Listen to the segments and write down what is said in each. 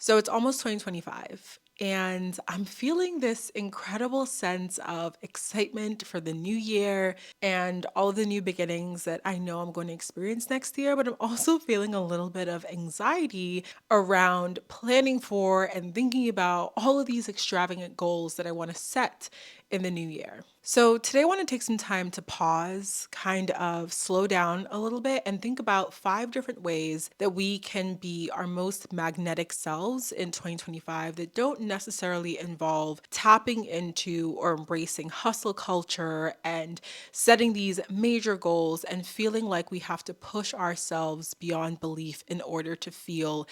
So it's almost 2025, and I'm feeling this incredible sense of excitement for the new year and all of the new beginnings that I know I'm going to experience next year. But I'm also feeling a little bit of anxiety around planning for and thinking about all of these extravagant goals that I want to set in the new year. So, today I want to take some time to pause, kind of slow down a little bit, and think about 5 different ways that we can be our most magnetic selves in 2025 that don't necessarily involve tapping into or embracing hustle culture and setting these major goals and feeling like we have to push ourselves beyond belief in order to feel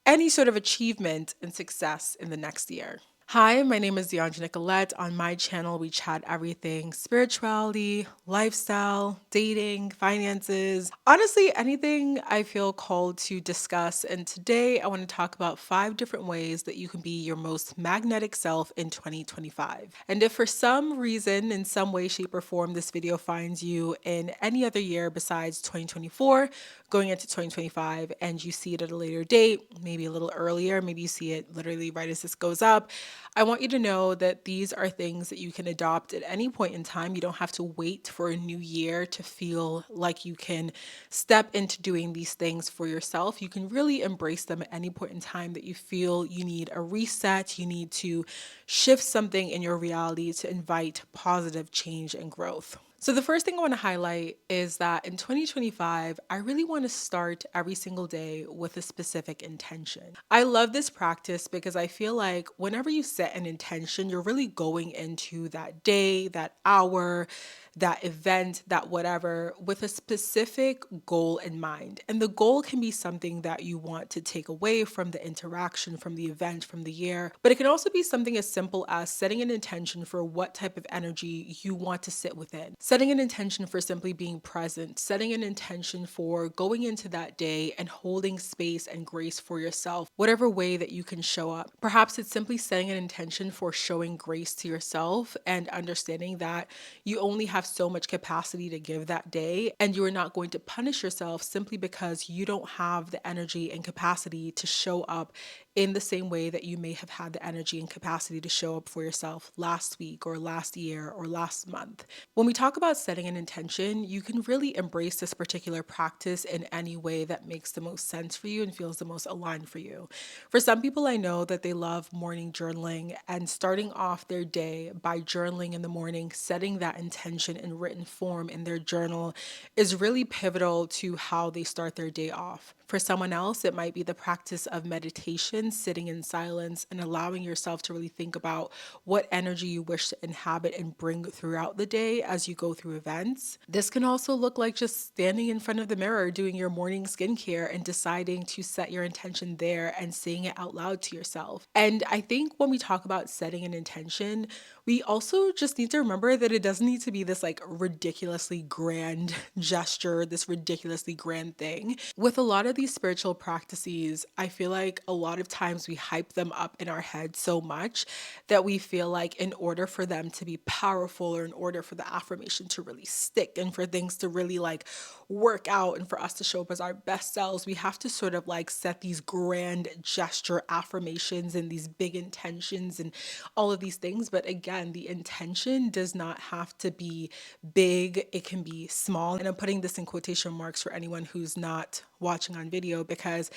any sort of achievement and success in the next year. Hi, my name is Dheandra Nicolette. On my channel, we chat everything spirituality, lifestyle, dating, finances, honestly, anything I feel called to discuss. And today, I want to talk about 5 different ways that you can be your most magnetic self in 2025. And if for some reason, in some way, shape, or form, this video finds you in any other year besides 2024, going into 2025, and you see it at a later date, maybe a little earlier, maybe you see it literally right as this goes up, I want you to know that these are things that you can adopt at any point in time. You don't have to wait for a new year to feel like you can step into doing these things for yourself. You can really embrace them at any point in time that you feel you need a reset, you need to shift something in your reality to invite positive change and growth. So, the first thing I want to highlight is that in 2025, I really want to start every single day with a specific intention. I love this practice because I feel like whenever you set an intention, you're really going into that day, that hour, that event, that whatever, with a specific goal in mind. And the goal can be something that you want to take away from the interaction, from the event, from the year. But it can also be something as simple as setting an intention for what type of energy you want to sit within, setting an intention for simply being present, setting an intention for going into that day and holding space and grace for yourself, whatever way that you can show up. Perhaps it's simply setting an intention for showing grace to yourself and understanding that you only have so much capacity to give that day, and you are not going to punish yourself simply because you don't have the energy and capacity to show up in the same way that you may have had the energy and capacity to show up for yourself last week or last year or last month. When we talk about setting an intention, you can really embrace this particular practice in any way that makes the most sense for you and feels the most aligned for you. For some people, I know that they love morning journaling and starting off their day by journaling in the morning, setting that intention in written form in their journal is really pivotal to how they start their day off. For someone else, it might be the practice of meditation, sitting in silence and allowing yourself to really think about what energy you wish to inhabit and bring throughout the day as you go through events. This can also look like just standing in front of the mirror, doing your morning skincare and deciding to set your intention there and saying it out loud to yourself. And I think when we talk about setting an intention, we also just need to remember that it doesn't need to be this like ridiculously grand gesture, this ridiculously grand thing. With a lot of these spiritual practices, I feel like a lot of times we hype them up in our head so much that we feel like in order for them to be powerful or in order for the affirmation to really stick and for things to really like work out and for us to show up as our best selves, we have to sort of like set these grand gesture affirmations and these big intentions and all of these things. But again, the intention does not have to be big, it can be small. And I'm putting this in quotation marks for anyone who's not watching on video because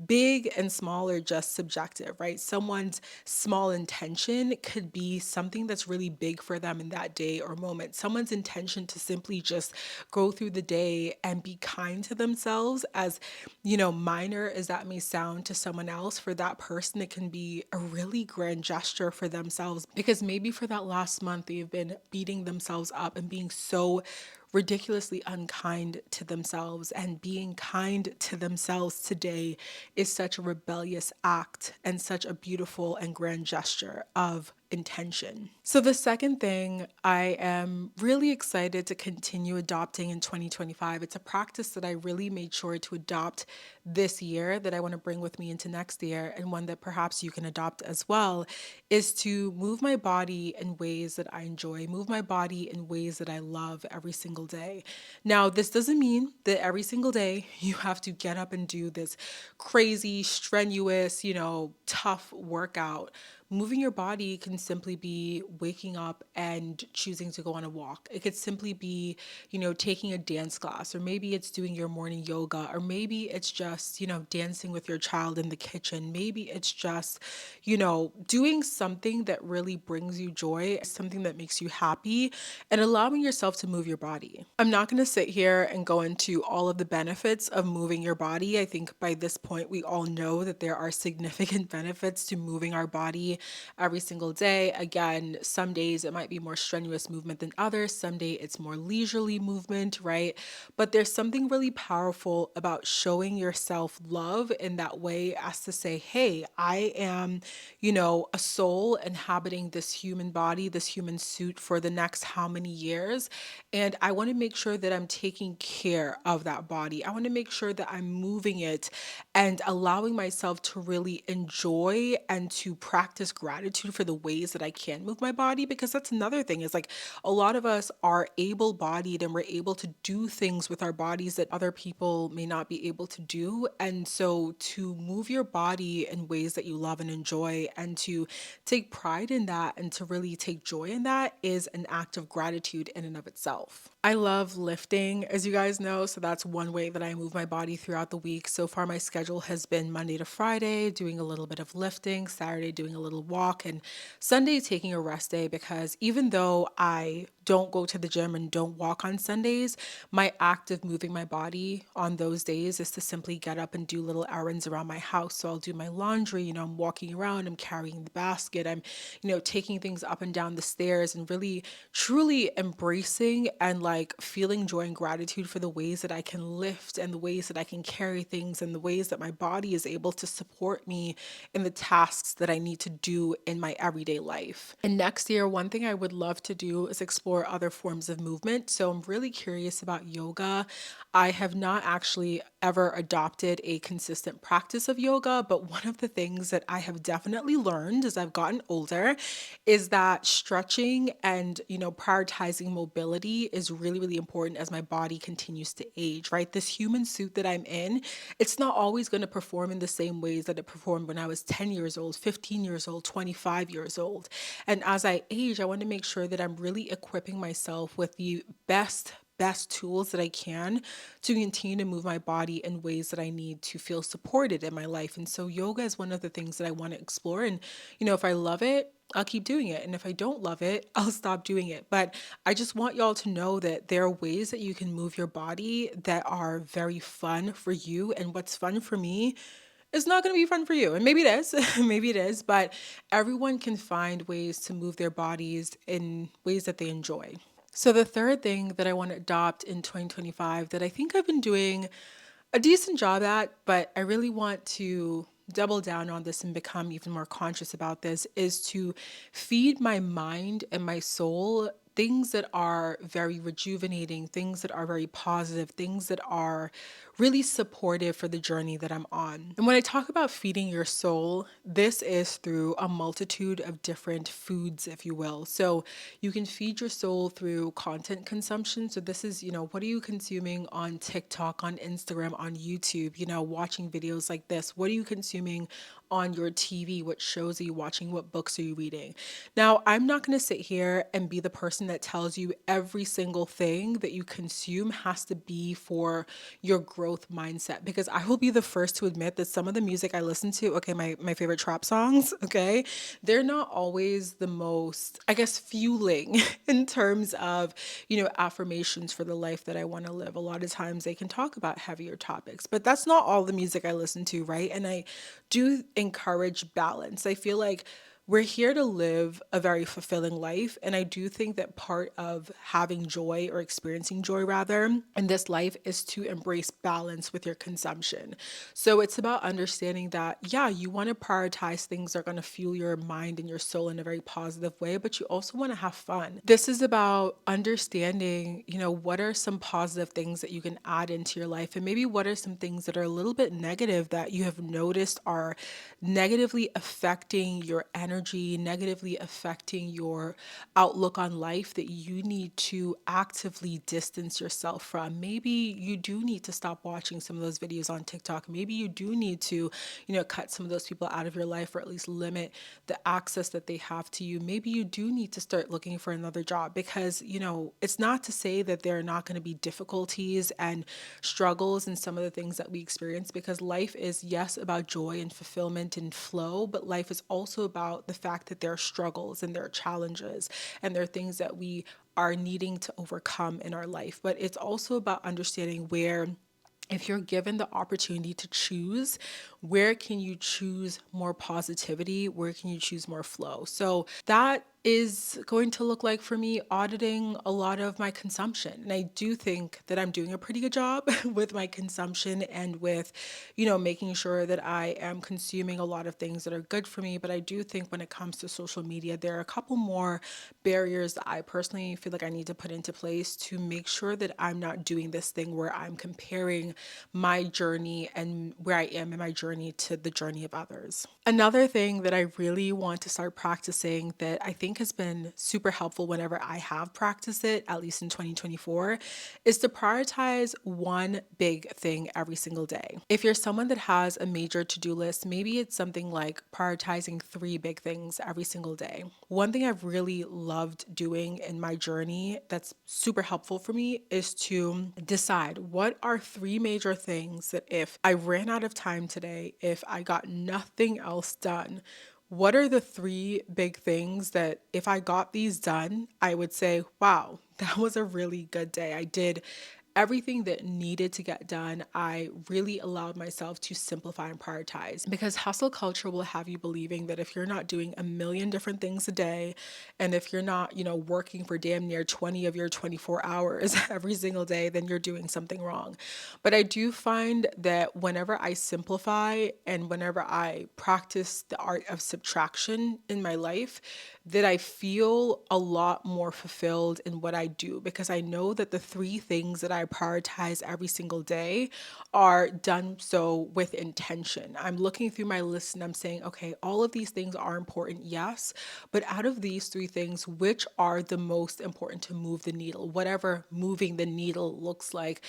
big and small are just subjective, right? Someone's small intention could be something that's really big for them in that day or moment. Someone's intention to simply just go through the day and be kind to themselves, as minor as that may sound to someone else, for that person, it can be a really grand gesture for themselves because maybe for that last month they've been beating themselves up and being so ridiculously unkind to themselves, and being kind to themselves today is such a rebellious act and such a beautiful and grand gesture of intention. So, the second thing I am really excited to continue adopting in 2025, it's a practice that I really made sure to adopt this year that I want to bring with me into next year, and one that perhaps you can adopt as well, is to move my body in ways that I enjoy, move my body in ways that I love every single day. Now, this doesn't mean that every single day you have to get up and do this crazy, strenuous, tough workout. Moving your body can simply be waking up and choosing to go on a walk. It could simply be, taking a dance class, or maybe it's doing your morning yoga, or maybe it's just, dancing with your child in the kitchen. Maybe it's just, doing something that really brings you joy, something that makes you happy, and allowing yourself to move your body. I'm not going to sit here and go into all of the benefits of moving your body. I think by this point, we all know that there are significant benefits to moving our body every single day. Again, some days it might be more strenuous movement than others. Some day it's more leisurely movement, right? But there's something really powerful about showing yourself love in that way, as to say, hey, I am, a soul inhabiting this human body, this human suit for the next how many years. And I want to make sure that I'm taking care of that body. I want to make sure that I'm moving it and allowing myself to really enjoy and to practice gratitude for the ways that I can move my body. Because that's another thing, is like, a lot of us are able bodied and we're able to do things with our bodies that other people may not be able to do. And so to move your body in ways that you love and enjoy, and to take pride in that and to really take joy in that, is an act of gratitude in and of itself. I love lifting, as you guys know, so that's one way that I move my body throughout the week. So far, my schedule has been Monday to Friday, doing a little bit of lifting, Saturday doing a little walk, and Sunday taking a rest day, because even though I don't go to the gym and don't walk on Sundays, my act of moving my body on those days is to simply get up and do little errands around my house. So I'll do my laundry, I'm walking around, I'm carrying the basket, I'm, taking things up and down the stairs, and really truly embracing and like feeling joy and gratitude for the ways that I can lift, and the ways that I can carry things, and the ways that my body is able to support me in the tasks that I need to do in my everyday life. And next year, one thing I would love to do is explore other forms of movement. So I'm really curious about yoga. I have not actually ever adopted a consistent practice of yoga, but one of the things that I have definitely learned as I've gotten older is that stretching and, prioritizing mobility is really, really important as my body continues to age, right? This human suit that I'm in, it's not always going to perform in the same ways that it performed when I was 10 years old, 15 years old, 25 years old. And as I age, I want to make sure that I'm really equipping myself with the best tools that I can to continue to move my body in ways that I need to feel supported in my life. And so yoga is one of the things that I want to explore. And, if I love it, I'll keep doing it. And if I don't love it, I'll stop doing it. But I just want y'all to know that there are ways that you can move your body that are very fun for you. And what's fun for me is not going to be fun for you. And maybe it is, maybe it is, but everyone can find ways to move their bodies in ways that they enjoy. So, the third thing that I want to adopt in 2025 that I think I've been doing a decent job at, but I really want to double down on this and become even more conscious about this, is to feed my mind and my soul things that are very rejuvenating, things that are very positive, things that are really supportive for the journey that I'm on. And when I talk about feeding your soul, this is through a multitude of different foods, if you will. So you can feed your soul through content consumption. So this is, what are you consuming on TikTok, on Instagram, on YouTube, watching videos like this? What are you consuming on your TV? What shows are you watching? What books are you reading? Now, I'm not going to sit here and be the person that tells you every single thing that you consume has to be for your growth mindset, because I will be the first to admit that some of the music I listen to, okay, my favorite trap songs, okay, they're not always the most, I guess, fueling in terms of, affirmations for the life that I want to live. A lot of times they can talk about heavier topics, but that's not all the music I listen to, right? And I do encourage balance. I feel like We're here to live a very fulfilling life. And I do think that part of having joy or experiencing joy, rather, in this life is to embrace balance with your consumption. So it's about understanding that, yeah, you want to prioritize things that are going to fuel your mind and your soul in a very positive way, but you also want to have fun. This is about understanding, what are some positive things that you can add into your life, and maybe what are some things that are a little bit negative that you have noticed are negatively affecting your energy, negatively affecting your outlook on life that you need to actively distance yourself from. Maybe you do need to stop watching some of those videos on TikTok. Maybe you do need to, cut some of those people out of your life, or at least limit the access that they have to you. Maybe you do need to start looking for another job because, it's not to say that there are not going to be difficulties and struggles in some of the things that we experience, because life is, yes, about joy and fulfillment and flow, but life is also about the fact that there are struggles and there are challenges and there are things that we are needing to overcome in our life. But it's also about understanding where, if you're given the opportunity to choose, where can you choose more positivity? Where can you choose more flow? So that is going to look like for me auditing a lot of my consumption. And I do think that I'm doing a pretty good job with my consumption and with, making sure that I am consuming a lot of things that are good for me. But I do think when it comes to social media, there are a couple more barriers that I personally feel like I need to put into place to make sure that I'm not doing this thing where I'm comparing my journey and where I am in my journey to the journey of others. Another thing that I really want to start practicing that I think has been super helpful whenever I have practiced it, at least in 2024, is to prioritize one big thing every single day. If you're someone that has a major to-do list, maybe it's something like prioritizing three big things every single day. One thing I've really loved doing in my journey that's super helpful for me is to decide what are three major things that if I ran out of time today, if I got nothing else done, what are the three big things that if I got these done, I would say, wow, that was a really good day. I did everything that needed to get done. I really allowed myself to simplify and prioritize, because hustle culture will have you believing that if you're not doing a million different things a day, and if you're not, working for damn near 20 of your 24 hours every single day, then you're doing something wrong. But I do find that whenever I simplify and whenever I practice the art of subtraction in my life, that I feel a lot more fulfilled in what I do, because I know that the three things that I prioritize every single day are done so with intention. I'm looking through my list and I'm saying, okay, all of these things are important, yes, but out of these three things, which are the most important to move the needle, whatever moving the needle looks like,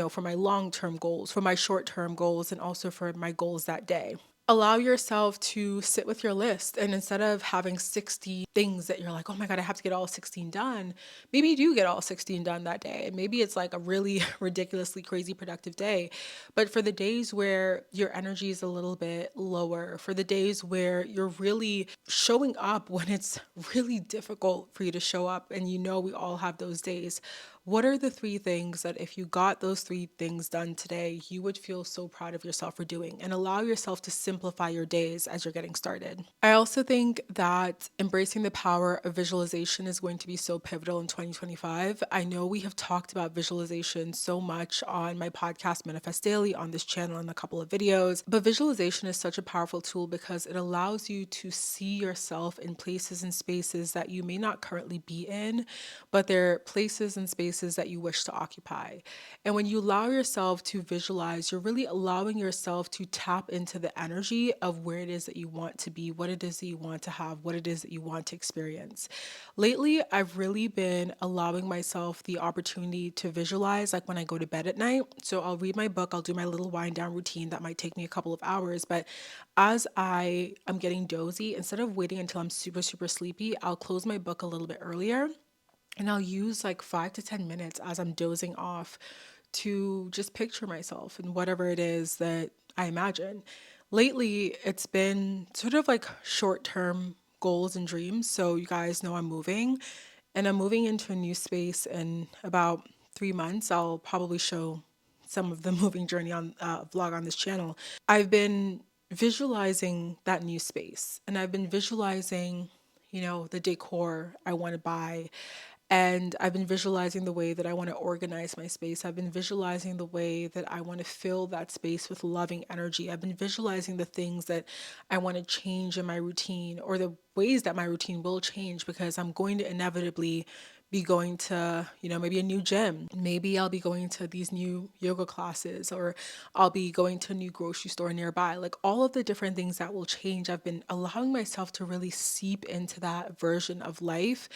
for my long term goals, for my short term goals, and also for my goals that day. Allow yourself to sit with your list, and instead of having 60 things that you're like, oh my god, I have to get all 16 done, maybe you do get all 16 done that day, and maybe it's like a really ridiculously crazy productive day. But for the days where your energy is a little bit lower, for the days where you're really showing up when it's really difficult for you to show up, and we all have those days, what are the three things that if you got those three things done today, you would feel so proud of yourself for doing? And allow yourself to simplify your days as you're getting started. I also think that embracing the power of visualization is going to be so pivotal in 2025. I know we have talked about visualization so much on my podcast, Manifest Daily, on this channel, in a couple of videos, but visualization is such a powerful tool because it allows you to see yourself in places and spaces that you may not currently be in, but they're places and spaces that you wish to occupy. And when you allow yourself to visualize, you're really allowing yourself to tap into the energy of where it is that you want to be, what it is that you want to have, what it is that you want to experience. Lately, I've really been allowing myself the opportunity to visualize, like when I go to bed at night. So I'll read my book, I'll do my little wind down routine that might take me a couple of hours. But as I am getting dozy, instead of waiting until I'm super, super sleepy, I'll close my book a little bit earlier, and I'll use like 5 to 10 minutes as I'm dozing off to just picture myself and whatever it is that I imagine. Lately, it's been sort of like short term goals and dreams. So, you guys know I'm moving, and I'm moving into a new space in about 3 months. I'll probably show some of the moving journey on vlog on this channel. I've been visualizing that new space, and I've been visualizing, the decor I want to buy. And I've been visualizing the way that I want to organize my space. I've been visualizing the way that I want to fill that space with loving energy. I've been visualizing the things that I want to change in my routine, or the ways that my routine will change, because I'm going to inevitably be going to, maybe a new gym. Maybe I'll be going to these new yoga classes, or I'll be going to a new grocery store nearby. Like all of the different things that will change, I've been allowing myself to really seep into that version of life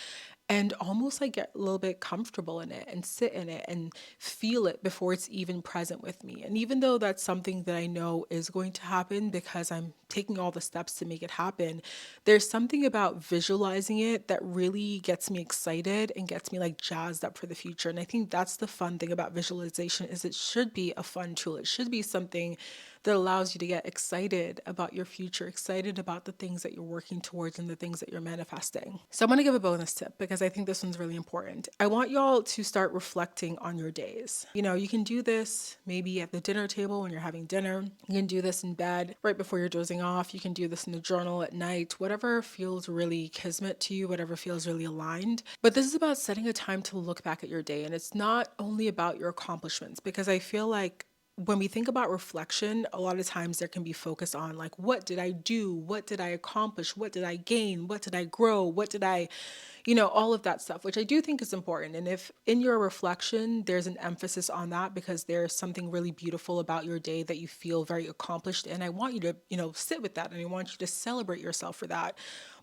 and almost like get a little bit comfortable in it and sit in it and feel it before it's even present with me. And even though that's something that I know is going to happen because I'm taking all the steps to make it happen, there's something about visualizing it that really gets me excited and gets me like jazzed up for the future. And I think that's the fun thing about visualization, is it should be a fun tool. It should be something that allows you to get excited about your future, excited about the things that you're working towards and the things that you're manifesting. So I'm going to give a bonus tip because I think this one's really important. I want y'all to start reflecting on your days. You can do this maybe at the dinner table when you're having dinner. You can do this in bed right before you're dozing off. You can do this in the journal at night, whatever feels really kismet to you, whatever feels really aligned. But this is about setting a time to look back at your day. And it's not only about your accomplishments, because I feel like when we think about reflection, a lot of times there can be focus on like, what did I do? What did I accomplish? What did I gain? What did I grow? What did I, all of that stuff, which I do think is important. And if in your reflection, there's an emphasis on that because there's something really beautiful about your day that you feel very accomplished. And I want you to, sit with that, and I want you to celebrate yourself for that.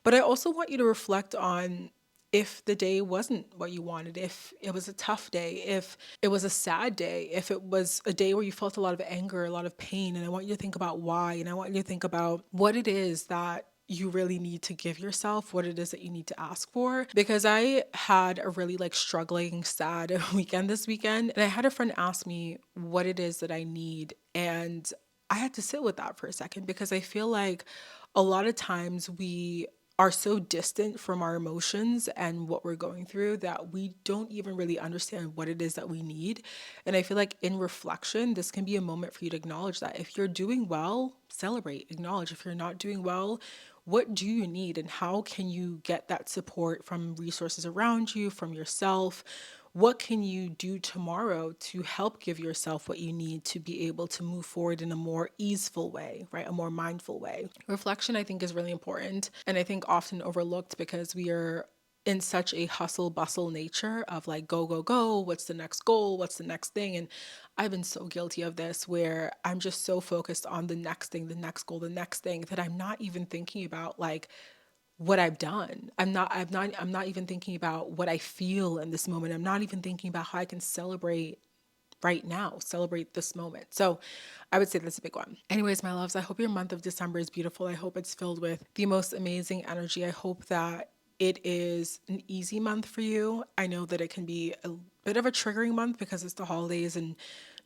But I also want you to reflect on if the day wasn't what you wanted, if it was a tough day, if it was a sad day, if it was a day where you felt a lot of anger, a lot of pain. And I want you to think about why. And I want you to think about what it is that you really need to give yourself, what it is that you need to ask for. Because I had a really like struggling, sad weekend this weekend. And I had a friend ask me what it is that I need. And I had to sit with that for a second, because I feel like a lot of times we are so distant from our emotions and what we're going through that we don't even really understand what it is that we need. And I feel like in reflection, this can be a moment for you to acknowledge that. If you're doing well, celebrate, acknowledge. If you're not doing well, what do you need, and how can you get that support from resources around you, from yourself? What can you do tomorrow to help give yourself what you need to be able to move forward in a more easeful way, right? A more mindful way. Reflection, I think, is really important, and I think often overlooked because we are in such a hustle bustle nature of like, go, go, go. What's the next goal? What's the next thing? And I've been so guilty of this, where I'm just so focused on the next thing, the next goal, the next thing, that I'm not even thinking about like what I've done. I'm not even thinking about what I feel in this moment. I'm not even thinking about how I can celebrate right now, celebrate this moment. So I would say that's a big one. Anyways, my loves, I hope your month of December is beautiful. I hope it's filled with the most amazing energy. I hope that it is an easy month for you. I know that it can be a bit of a triggering month because it's the holidays, and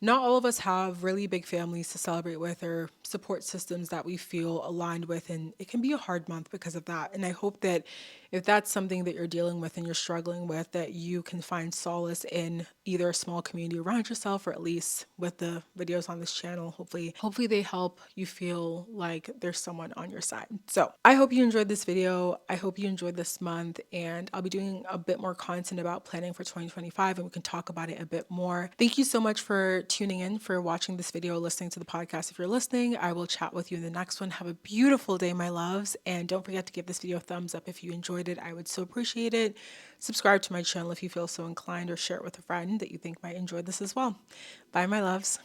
not all of us have really big families to celebrate with, or support systems that we feel aligned with. And it can be a hard month because of that. And I hope that if that's something that you're dealing with and you're struggling with, that you can find solace in either a small community around yourself, or at least with the videos on this channel. Hopefully they help you feel like there's someone on your side. So I hope you enjoyed this video. I hope you enjoyed this month, and I'll be doing a bit more content about planning for 2025, and we can talk about it a bit more. Thank you so much for tuning in, for watching this video, listening to the podcast. If you're listening, I will chat with you in the next one. Have a beautiful day, my loves, and don't forget to give this video a thumbs up if you enjoyed it. I would so appreciate it. Subscribe to my channel if you feel so inclined, or share it with a friend that you think might enjoy this as well. Bye, my loves.